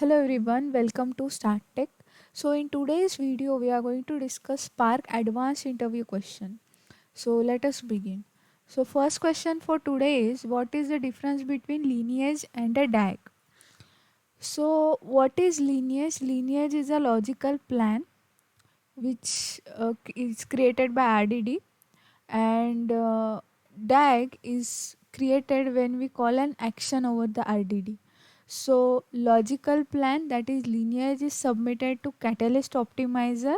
Hello everyone, welcome to Start Tech. So in today's video we are going to discuss Spark advanced interview question. So let us begin. So first question for today is, what is the difference between lineage and a DAG? So what is lineage? Lineage is a logical plan which is created by RDD, and DAG is created when we call an action over the RDD. So logical plan, that is lineage, is submitted to Catalyst Optimizer,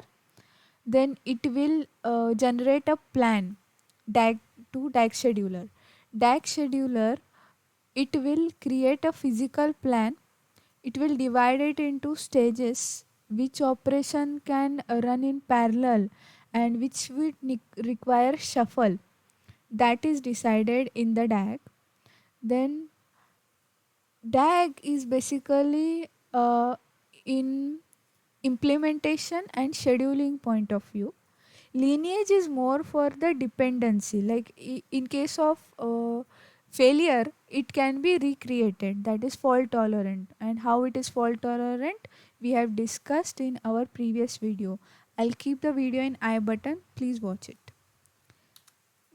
then it will generate a plan DAG to DAG scheduler. DAG scheduler, it will create a physical plan. It will divide it into stages, which operation can run in parallel and which would require shuffle. That is decided in the DAG. Then DAG is basically in implementation and scheduling point of view. Lineage is more for the dependency. Like in case of failure, it can be recreated. That is fault tolerant. And how it is fault tolerant, we have discussed in our previous video. I'll keep the video in I button. Please watch it.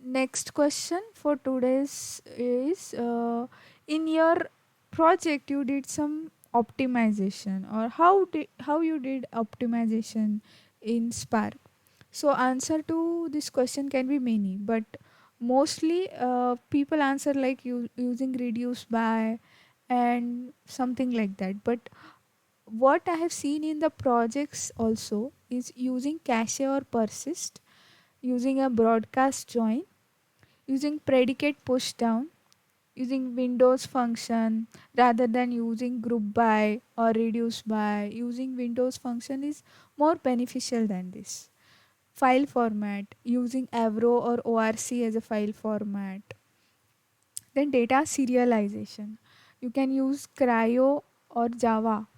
Next question for today's is, in your project you did some optimization, or how you did optimization in Spark. So answer to this question can be many, but mostly people answer like using reduce by and something like that. But what I have seen in the projects also is using cache or persist, using a broadcast join, using predicate push down, using Windows function rather than using group by or reduce by. Using Windows function is more beneficial than this. File format, using Avro or ORC as a file format. Then data serialization. You can use Cryo or Java.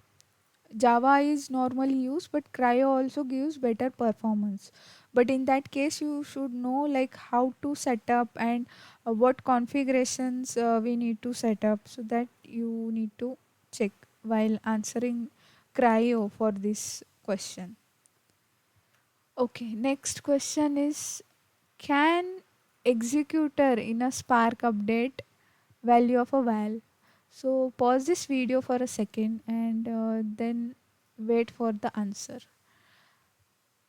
Java is normally used, but Cryo also gives better performance. But in that case, you should know like how to set up and what configurations we need to set up, so that you need to check while answering Cryo for this question. Okay, next question is, can executor in a Spark update value of a val? So pause this video for a second and then wait for the answer.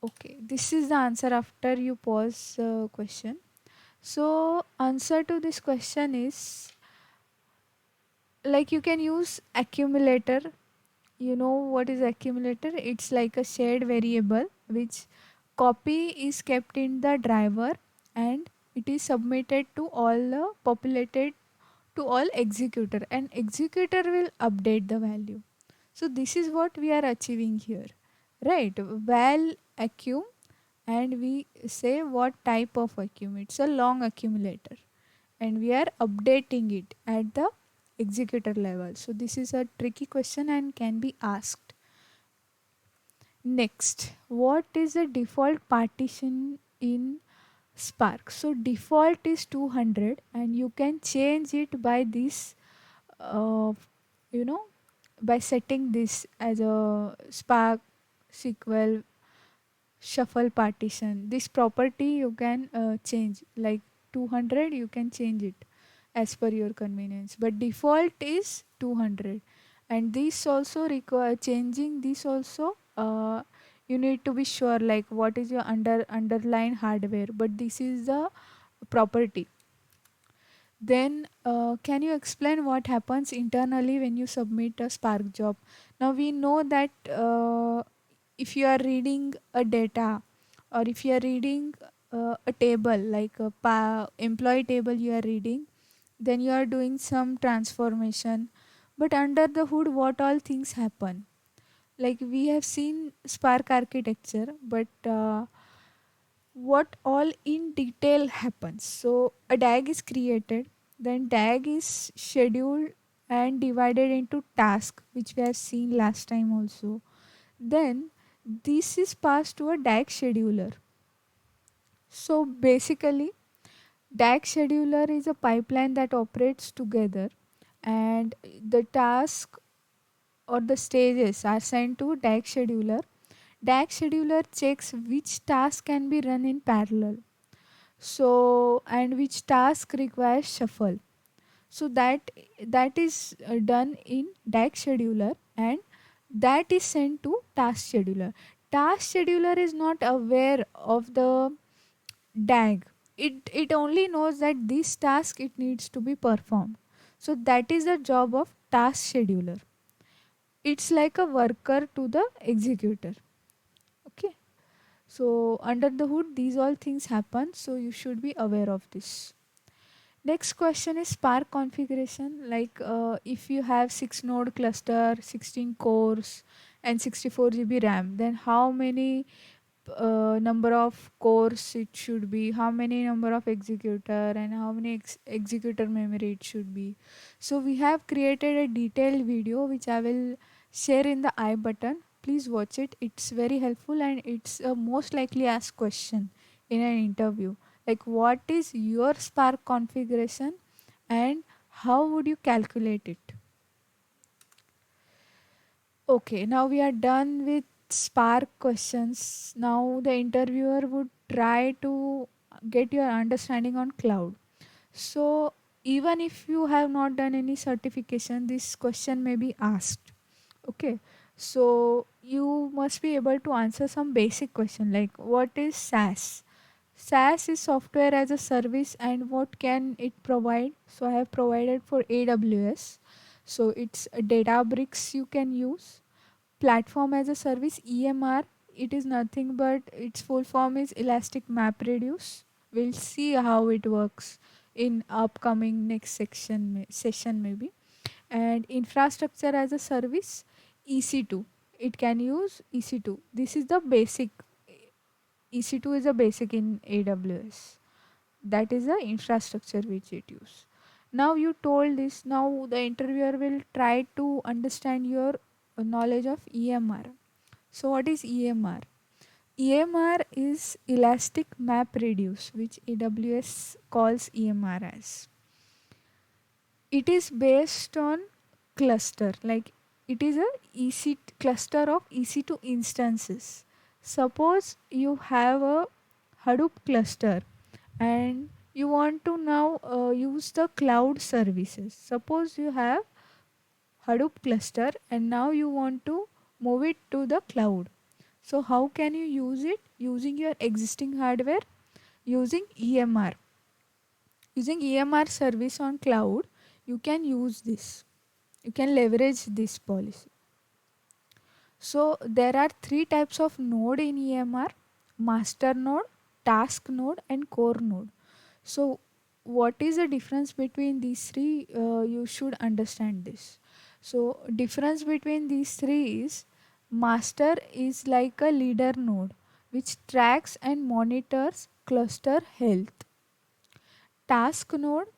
Okay, this is the answer after you pause question. So answer to this question is, like, you can use accumulator. You know what is accumulator? It's like a shared variable which copy is kept in the driver, and it is submitted to all the populated to all executor, and executor will update the value. So this is what we are achieving here, right? Val accum, and we say what type of accum. It's a long accumulator, and we are updating it at the executor level. So this is a tricky question and can be asked. Next, what is the default partition in Spark? So default is 200, and you can change it by this, uh, you know, by setting this as a Spark SQL shuffle partition. This property you can change, like 200 you can change it as per your convenience, but default is 200. And this also require changing this also, you need to be sure like what is your underlying hardware, but this is the property. Then can you explain what happens internally when you submit a Spark job? Now we know that if you are reading a data, or if you are reading a table like a employee table you are reading, then you are doing some transformation. But under the hood, what all things happen? Like we have seen Spark architecture, but what all in detail happens? So a DAG is created, then DAG is scheduled and divided into tasks, which we have seen last time also. Then this is passed to a DAG scheduler. So basically, DAG scheduler is a pipeline that operates together, and the task or the stages are sent to DAG scheduler. DAG scheduler checks which task can be run in parallel. So and which task requires shuffle. So that is done in DAG scheduler, and that is sent to task scheduler. Task scheduler is not aware of the DAG. It only knows that this task it needs to be performed. So that is the job of task scheduler. It's like a worker to the executor. Okay. So under the hood these all things happen, so you should be aware of this. Next question is Spark configuration. Like if you have 6 node cluster, 16 cores, and 64 GB RAM, then how many number of cores it should be, how many number of executor, and how many executor memory it should be. So we have created a detailed video which I will share in the I button. Please watch it. It's very helpful and it's a most likely asked question in an interview. Like what is your Spark configuration and how would you calculate it? Okay, now we are done with Spark questions. Now the interviewer would try to get your understanding on cloud. So even if you have not done any certification, this question may be asked. Okay. So you must be able to answer some basic question like what is SaaS? SaaS is software as a service and what can it provide? So I have provided for AWS. So it's a Databricks you can use. Platform as a service, EMR, it is nothing but its full form is Elastic MapReduce. We'll see how it works in upcoming next session maybe. And infrastructure as a service, EC2, it can use EC2. This is the basic. EC2 is a basic in AWS. That is the infrastructure which it use. Now you told this, now the interviewer will try to understand your knowledge of EMR. So what is EMR? EMR is Elastic Map Reduce, which AWS calls EMR as. It is based on cluster, like it is a cluster of EC2 instances. Suppose you have a Hadoop cluster and you want to now use the cloud services. Suppose you have Hadoop cluster and now you want to move it to the cloud. So how can you use it? Using your existing hardware, using EMR. Using EMR service on cloud, you can use this. You can leverage this policy. So there are three types of node in EMR: master node, task node, and core node. So what is the difference between these three? You should understand this. So difference between these three is master is like a leader node which tracks and monitors cluster health. Task node,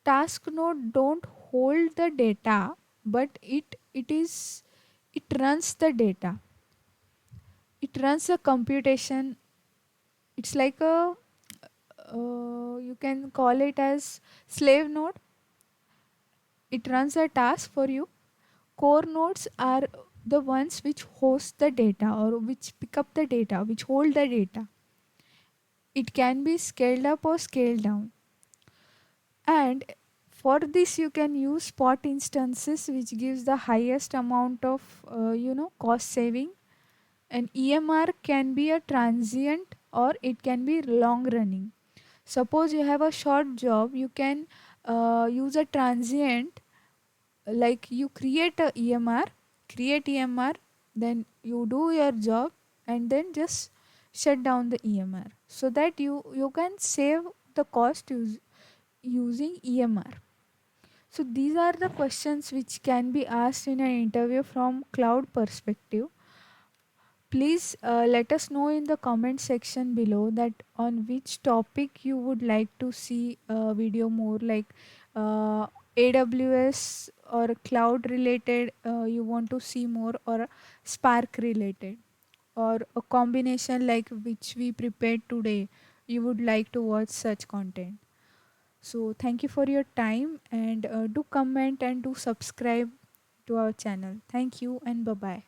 task node don't hold the data, but it runs the data. It runs a computation. It's like a you can call it as slave node. It runs a task for you. Core nodes are the ones which host the data or which pick up the data, which hold the data. It can be scaled up or scaled down. And for this you can use spot instances which gives the highest amount of cost saving. An EMR can be a transient or it can be long running. Suppose you have a short job, you can use a transient, like you create EMR, then you do your job and then just shut down the EMR so that you can save the cost using EMR. So these are the questions which can be asked in an interview from cloud perspective. Please let us know in the comment section below that on which topic you would like to see a video more, like uh, AWS or cloud related you want to see more, or Spark related, or a combination like which we prepared today you would like to watch such content. So thank you for your time and do comment and do subscribe to our channel. Thank you and bye bye.